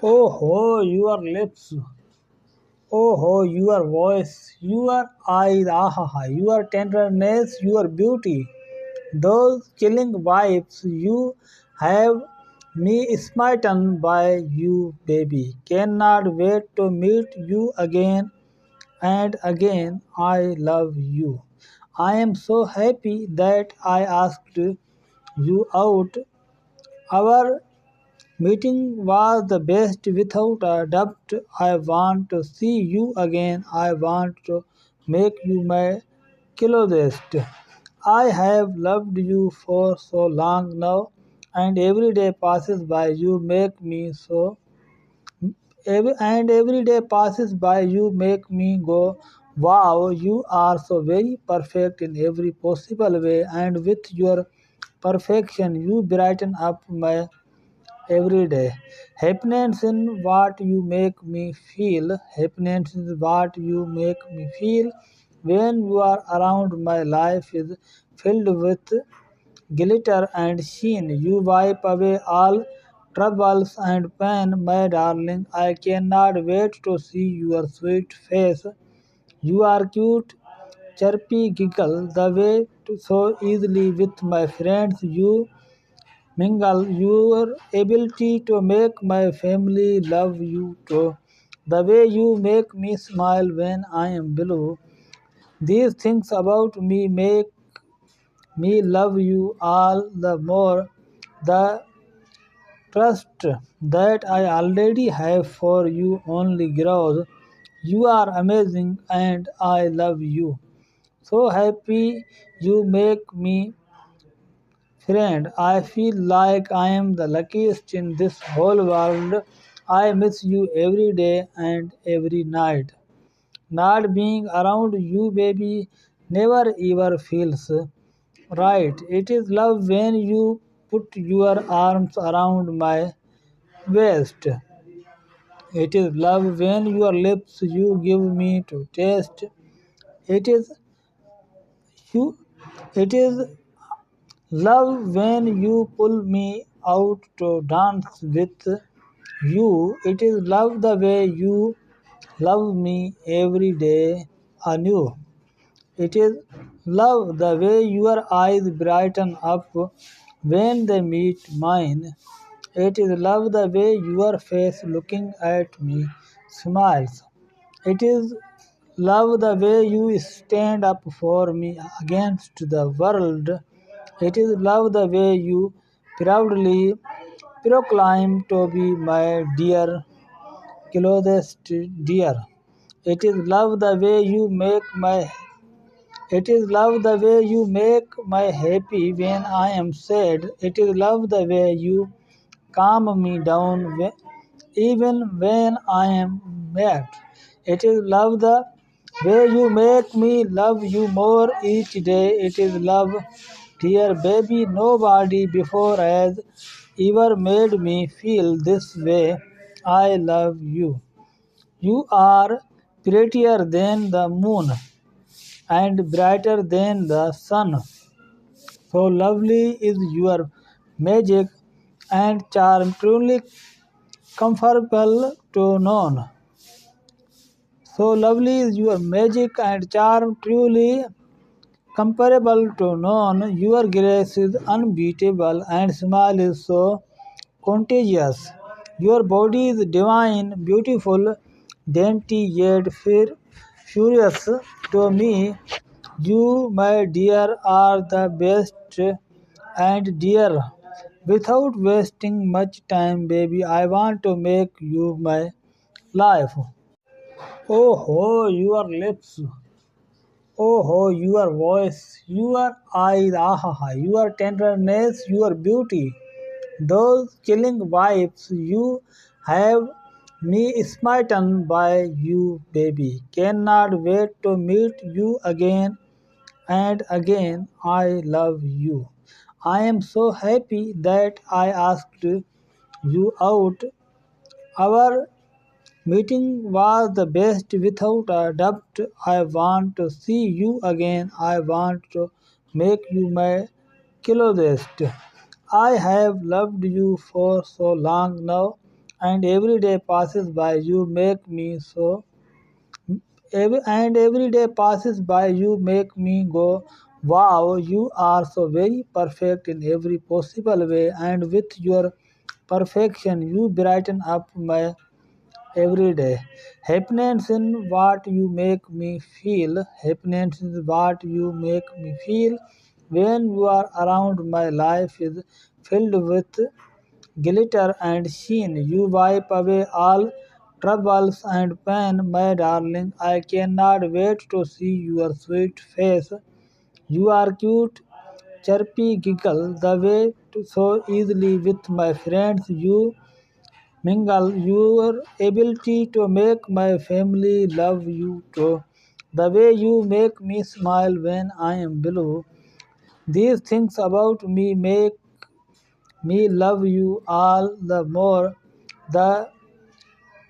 Oh, your lips. Oh, your voice, your eyes, your tenderness, your beauty. Those chilling vibes you have me smitten by you, baby. Cannot wait to meet you again and again. I love you. I am so happy that I asked you out. Our meeting was the best without a doubt. I want to see you again. I want to make you my closest. I have loved you for so long now, and every day passes by you make me so every day passes by you make me go, wow, you are so very perfect in every possible way, and with your perfection you brighten up my every day. Happiness in what you make me feel. Happiness is what you make me feel. When you are around, my life is filled with glitter and sheen. You wipe away all troubles and pain, my darling. I cannot wait to see your sweet face. You are cute, chirpy giggle the way so easily with my friends. You mingle your ability to make my family love you too. The way you make me smile when I am blue. These things about me make me love you all the more. The trust that I already have for you only grows. You are amazing and I love you. So happy you make me friend. I feel like I am the luckiest in this whole world. I miss you every day and every night. Not being around you, baby, never ever feels right. It is love when you put your arms around my waist. It is love when your lips you give me to taste. It is you. It is love when you pull me out to dance with you. It is love the way you love me every day anew. It is love the way your eyes brighten up when they meet mine. It is love the way your face looking at me smiles. It is love the way you stand up for me against the world. It is love the way you proudly proclaim to be my dear, closest dear. It is love the way you make my it is love the way you make my happy when I am sad. It is love the way you calm me down even when I am mad. It is love the way you make me love you more each day. It is love, dear baby. Nobody before has ever made me feel this way. I love you. You are prettier than the moon and brighter than the sun. So lovely is your magic and charm, truly comfortable to none. So lovely is your magic and charm, truly comparable to none. Your grace is unbeatable and smile is so contagious. Your body is divine, beautiful, dainty yet furious to me. You, my dear, are the best and dear. Without wasting much time, baby, I want to make you my life. Oh, your lips. Oh, your voice, your eyes, your tenderness, your beauty. Those chilling vibes you have me smitten by you, baby. Cannot wait to meet you again and again. I love you. I am so happy that I asked you out. Our meeting was the best without a doubt. I want to see you again. I want to make you my closest. I have loved you for so long now, and every day passes by, you make me so. And every day passes by, you make me go, wow, you are so very perfect in every possible way, and with your perfection, you brighten up my every day. Happiness in what you make me feel. Happiness is what you make me feel. When you are around, my life is filled with glitter and sheen. You wipe away all troubles and pain, my darling. I cannot wait to see your sweet face. You are cute, chirpy giggle the way so easily with my friends. You mingle your ability to make my family love you too. The way you make me smile when I am blue. These things about me make me love you all the more. The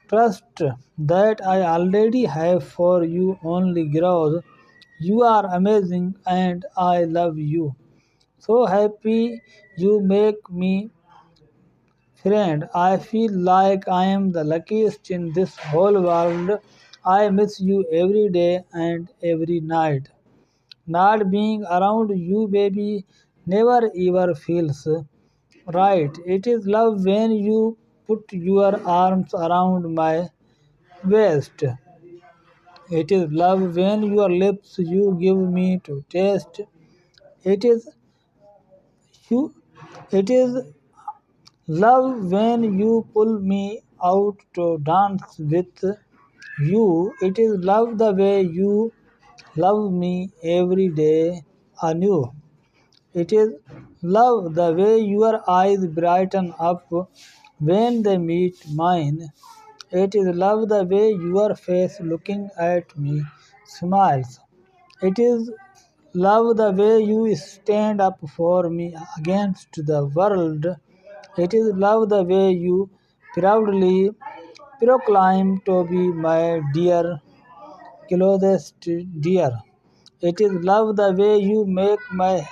trust that I already have for you only grows. You are amazing and I love you. So happy you make me friend. I feel like I am the luckiest in this whole world. I miss you every day and every night. Not being around you, baby, never ever feels right. It is love when you put your arms around my waist. It is love when your lips you give me to taste. It is you. It is love when you pull me out to dance with you. It is love the way you love me every day anew. It is love the way your eyes brighten up when they meet mine. It is love the way your face looking at me smiles. It is love the way you stand up for me against the world. It is love the way you proudly proclaim to be my dear, closest dear. It is love the way you make my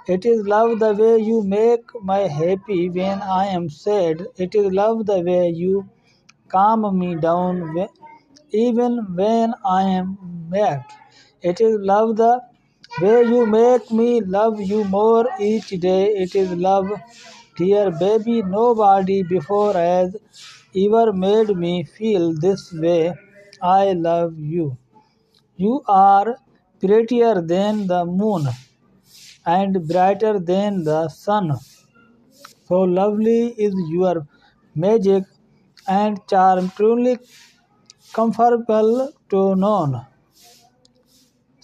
it is love the way you make my happy when I am sad. It is love the way you calm me down even when I am mad. It is love the way you make me love you more each day. It is love, dear baby. Nobody before has ever made me feel this way. I love you. You are prettier than the moon and brighter than the sun. So lovely is your magic and charm, truly comfortable to none.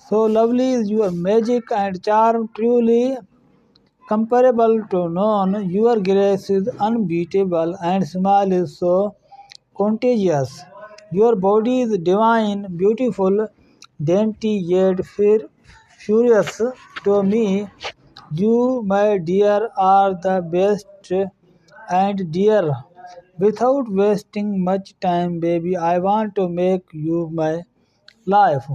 So lovely is your magic and charm, truly comparable to none. Your grace is unbeatable and smile is so contagious. Your body is divine, beautiful, dainty yet furious to me. You, my dear, are the best and dear. Without wasting much time, baby, I want to make you my life.